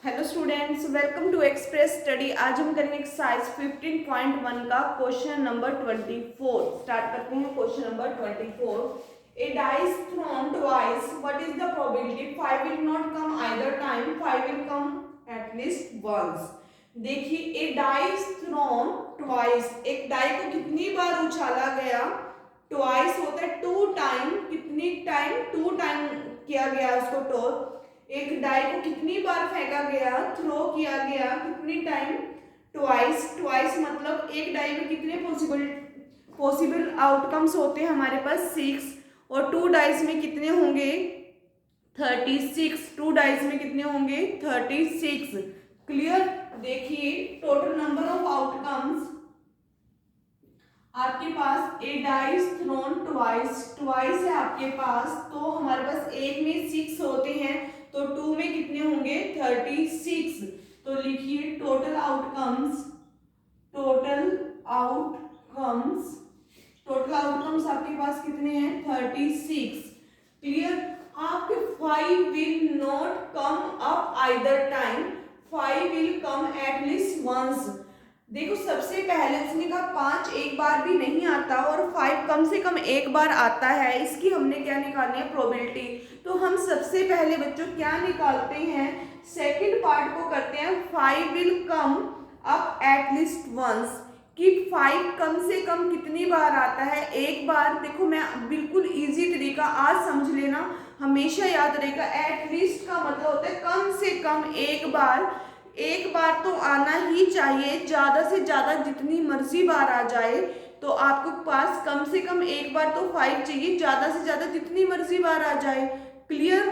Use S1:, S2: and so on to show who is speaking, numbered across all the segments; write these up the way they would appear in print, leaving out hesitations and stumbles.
S1: Hello students, welcome to express study. आज हम करेंगे एक्सरसाइज 15.1 का क्वेश्चन नंबर 24। स्टार्ट करते हैं question number 24। A dice thrown twice, what is the probability? 5 will not come either time, 5 will come at least once. देखिए, a dice thrown twice, एक die को कितनी बार उछाला गया? ट्वाइस होता है टू टाइम, कितनी टाइम? टू टाइम किया गया उसको टॉस। एक डाई को कितनी बार फेंका गया, थ्रो किया गया, कितनी टाइम? ट्वाइस। ट्वाइस मतलब एक डाई में कितने पॉसिबल आउटकम्स होते हैं हमारे पास? 6। और टू डाइस में कितने होंगे? 36। टू डाइस में कितने होंगे? 36। क्लियर? देखिए, टोटल नंबर ऑफ आउटकम्स आपके पास ए डाइस थ्रोन ट्वाइस, ट्वाइस है आपके पास, तो हमारे पास एक में 6 होते हैं, तो टू में कितने होंगे? 36। तो लिखिए total outcomes, total outcomes, total outcomes आपके पास कितने हैं? 36। क्लियर? आपके 5 will not come up either time, 5 will come at least once. देखो, सबसे पहले उसने कहा 5 एक बार भी नहीं आता और 5 कम से कम एक बार आता है। इसकी हमने क्या निकालनी है? प्रोबेबिलिटी। तो हम सबसे पहले बच्चों क्या निकालते हैं? सेकंड पार्ट को करते हैं। 5 will come up at least once, कि 5 कम से कम कितनी बार आता है? एक बार। देखो, मैं बिल्कुल इजी तरीका आज समझ लेना, हमेशा याद रहेगा। एटलीस्ट का मतलब होता है कम से कम एक बार। एक बार तो आना ही चाहिए, ज्यादा से ज्यादा जितनी मर्जी बार आ जाए, तो आपको पास कम से कम एक बार तो 5 चाहिए, ज्यादा से ज्यादा जितनी मर्जी बार आ जाए। क्लियर?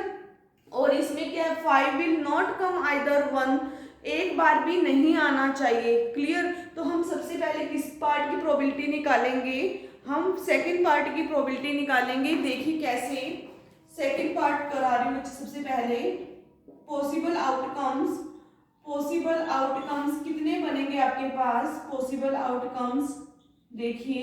S1: और इसमें क्या है? 5 will not come either one, एक बार भी नहीं आना चाहिए। क्लियर? तो हम सबसे पहले किस पार्ट की प्रोबेबिलिटी निकालेंगे? हम सेकंड पार्ट की प्रोबेबिलिटी निकालेंगे। देखिए कैसे। सेकंड पार्ट करा रही हूँ सबसे पहले। पॉसिबल आउटकम्स, पॉसिबल आउटकम्स कितने बनेंगे आपके पास? पॉसिबल आउटकम्स देखिए,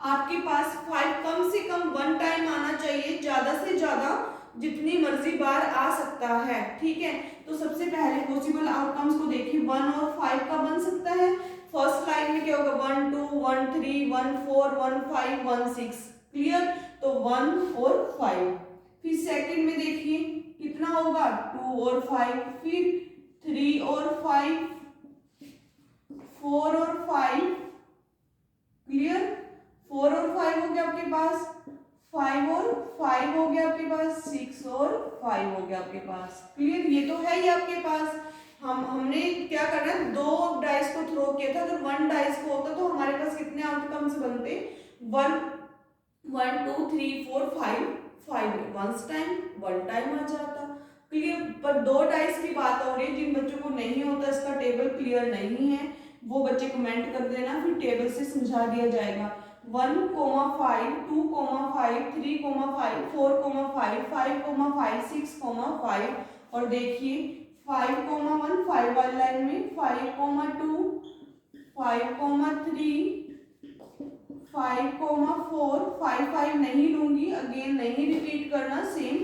S1: आपके पास 5 कम से कम वन टाइम आना चाहिए, ज्यादा से ज्यादा जितनी मर्जी बार आ सकता है। ठीक है? तो सबसे पहले पॉसिबल आउटकम्स को देखिए। 1 और 5 का बन सकता है। फर्स्ट लाइन में क्या होगा? 1 2 1 3 1 4 1 5 1 6। क्लियर? तो 1 और 5। फिर सेकंड में देखिए कितना होगा? 2 और 5। फिर 3 और 5, 4 और 5। क्लियर? 4 और 5 हो गया आपके पास, 5 और 5 हो गया आपके पास, 6 और 5 हो गया आपके पास। क्लियर? ये तो है ही आपके पास। हमने क्या करना है? दो डाइस को थ्रो किया था। अगर वन डाइस को होता तो हमारे पास कितने आउटकम्स बनते? 1 1 2 3 4 5, 5 वंस टाइम, वन टाइम आ जाता। क्लियर? पर दो डाइस की बात हो रही है। जिन बच्चों को नहीं होता, इसका टेबल क्लियर नहीं है, वो बच्चे कमेंट कर देना, फिर टेबल से समझा दिया जाएगा। 1,5 2,5 3,5 4,5 5,5 6,5। और देखिए 5,1 5 वाली लाइन में, 5,2 5,3 5,4 5 नहीं लूंगी, अगेन नहीं रिपीट करना, सेम।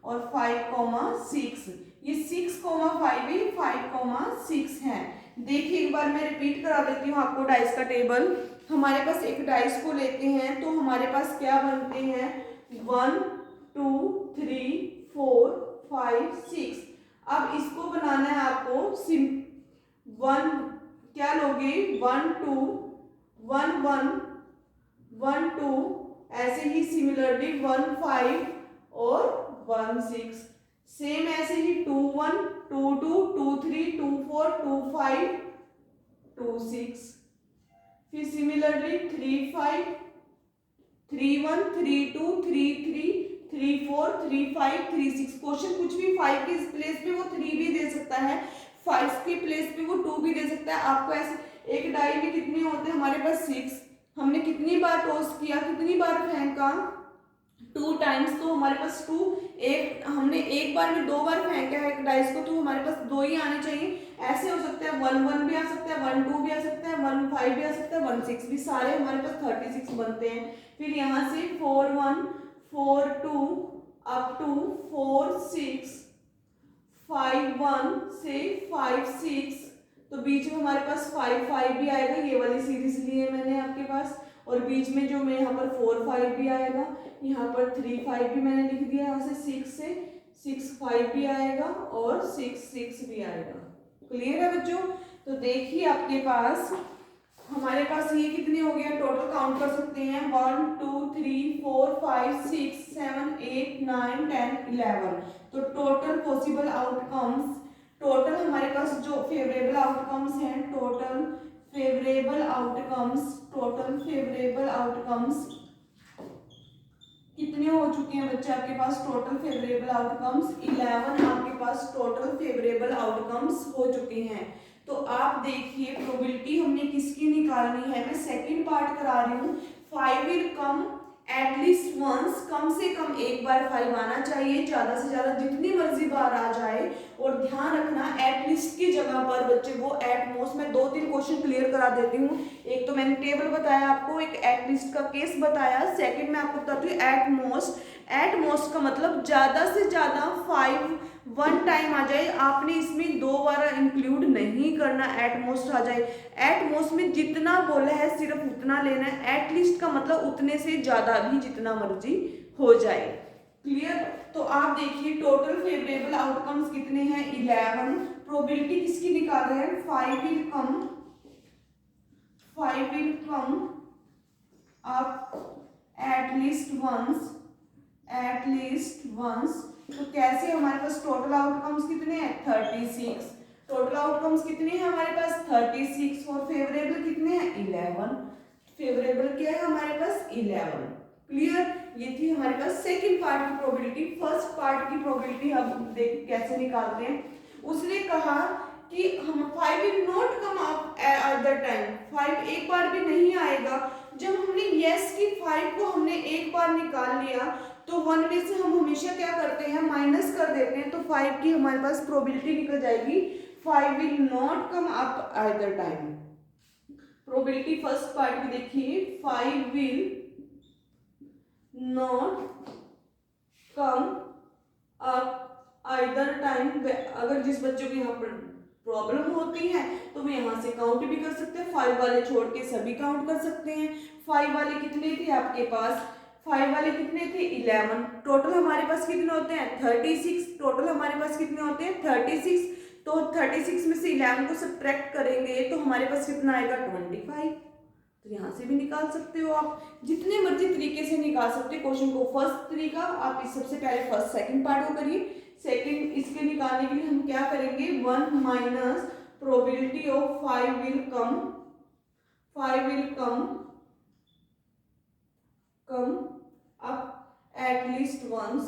S1: और 5,6, ये 6,5 भी 5,6 है। देखिए एक बार मैं रिपीट करा देती हूँ आपको डाइस का टेबल। हमारे पास एक डाइस को लेते हैं तो हमारे पास क्या बनते हैं? 1 2 3 4 5 6। अब इसको बनाना है आपको। 1 क्या लोगे? 1 2 1 1 1 2, ऐसे ही सिमिलरली 1 5 और 1 6। सेम ऐसे ही 2 1 2 2 2 3 2 4 2 5 2 6। फिर सिमिलरली 3 5 3 1 3 2 3 3 3 4 3 5 3 6। क्वेश्चन कुछ भी 5 के प्लेस पे वो 3 भी दे सकता है, 5 के प्लेस पे वो 2 भी दे सकता है। आपको ऐसे एक डाई में कितने होते हैं हमारे पास? 6। हमने कितनी बार टॉस किया, कितनी बार फेंका? 2 टाइम्स। तो हमारे पास 2, एक हमने एक बार में 2 बार फेंका है एक डाइस को, तो हमारे पास 2 ही आने चाहिए। ऐसे हो सकता है 1 1 भी आ सकता है, 1 2 भी आ सकता है, 1 5 भी आ सकता है, 1 6 भी। सारे हमारे पास 36 बनते हैं। फिर यहाँ से 4 1 4 2 अप टू 4 6 5 1 से 5 6, तो बीच में हमारे पास 5 5 भी आएगा, ये वाली सीरीज ली है मैंने आपके पास, और बीच में जो मैं यहाँ पर 4 5 भी आएगा, यहाँ पर 3 5 भी मैंने लिख दिया, यहाँ से 6 5 भी आएगा और 6 6 भी आएगा। क्लियर है बच्चों? तो देखिए आपके पास हमारे पास ये कितने हो गया, टोटल काउंट कर सकते हैं 1 2 3 4 5 6 7 8 9 10 11। तो टोटल पॉसिबल आउटकम्स, टोटल हमारे पास जो फेवरेबल आउटकम्स हैं, टोटल फेवरेबल आउटकम्स कितने हो चुके हैं बच्चे आपके पास? टोटल फेवरेबल आउटकम्स 11 आपके पास टोटल फेवरेबल आउटकम्स हो चुके हैं। तो आप देखिए प्रोबेबिलिटी हमने किसकी निकालनी है, मैं सेकंड पार्ट करा रही हूँ। 5 विल कम एटलीस्ट वंस, कम से कम एक बार 5 आना चाहिए, ज्यादा से ज्यादा जितनी मर्जी बार आ जाए। और ध्यान रखना एटलीस्ट की जगह पर बच्चे वो एटमोस्ट, मैं 2-3 क्वेश्चन क्लियर करा देती हूँ। एक तो मैंने टेबल बताया आपको, एक एटलीस्ट का केस बताया, सेकंड में आपको बताती हूँ एटमोस्ट। एटमोस्ट का मतलब ज्यादा से ज्यादा 5 वन टाइम आ जाए, आपने इसमें 2 बार इंक्लूड नहीं करना, एटमोस्ट आ जाए। एटमोस्ट में जितना बोला है सिर्फ उतना लेना है, एटलीस्ट का मतलब उतने से ज्यादा भी जितना मर्जी हो जाए। क्लियर? तो आप देखिए टोटल फेवरेबल आउटकम्स कितने हैं 11। प्रोबेबिलिटी किसकी निकाल रहे हैं? 5 will come up at least once. तो कैसे हमारे पास टोटल आउटकम्स कितने हैं 36। टोटल आउटकम्स कितने हैं हमारे पास 36, और फेवरेबल कितने हैं 11। फेवरेबल क्या है हमारे पास 11। क्लियर? ये थी हमारे पास सेकंड पार्ट की प्रोबेबिलिटी। फर्स्ट पार्ट की प्रोबेबिलिटी हम देख कैसे निकालते हैं। उसने कहा कि हम 5 will not come up at the time, 5 एक बार भी नहीं आएगा। जब हमने यस की 5 को हमने एक बार निकाल लिया तो 1 में से हम हमेशा क्या करते हैं, माइनस कर देते हैं। तो 5 की हमारे पास प्रोबेबिलिटी निकल जाएगी 5 will not come up at the time. Probability first part में देखिए 5 will not come up either time. अगर जिस बच्चों को यहाँ पर प्रॉब्लम होती है तो वे यहाँ से काउंट भी कर सकते हैं, 5 वाले छोड़ के सभी काउंट कर सकते हैं। 5 वाले कितने थे आपके पास? 5 वाले कितने थे 11। टोटल हमारे पास कितने होते हैं 36। टोटल हमारे पास कितने होते हैं 36। तो 36 में से 11 को सब्ट्रैक्ट करेंगे तो हमारे पास कितना आएगा 25। तो यहाँ से भी निकाल सकते हो आप, जितने मर्जी तरीके से निकाल सकते हो क्वेश्चन को। फर्स्ट तरीका आप इस सबसे पहले फर्स्ट सेकंड पार्ट को करिए। सेकंड इसके निकालने के लिए हम क्या करेंगे 1 minus probability of 5 will come up at least once.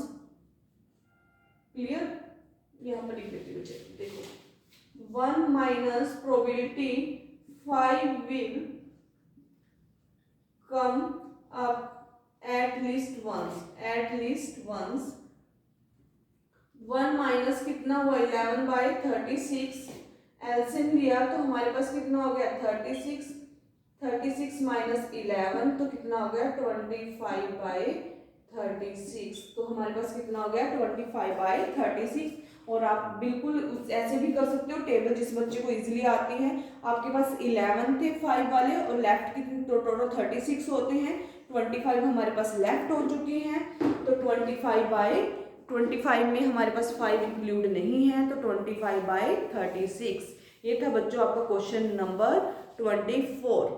S1: Clear? यहाँ पर लिख देती हूँ, देखो 1 minus probability 5 will come up at least once. 1 minus कितना हुआ 11 बाय 36, एलसीएम लिया तो हमारे पास कितना हो गया 36 माइनस 11 तो कितना हो गया 25 बाय 36। तो हमारे पास कितना हो गया 25 बाय 36। और आप बिल्कुल ऐसे भी कर सकते हो टेबल, जिस बच्चे को इजीली आती है। आपके पास 11 थे 5 वाले और लेफ्ट कितने, तो टोटल 36 होते हैं। 25 हमारे पास लेफ्ट हो चुके हैं, तो 25 बाय 25 में हमारे पास 5 इंक्लूड नहीं है, तो 25 बाय 36। ये था बच्चों आपका क्वेश्चन नंबर 24।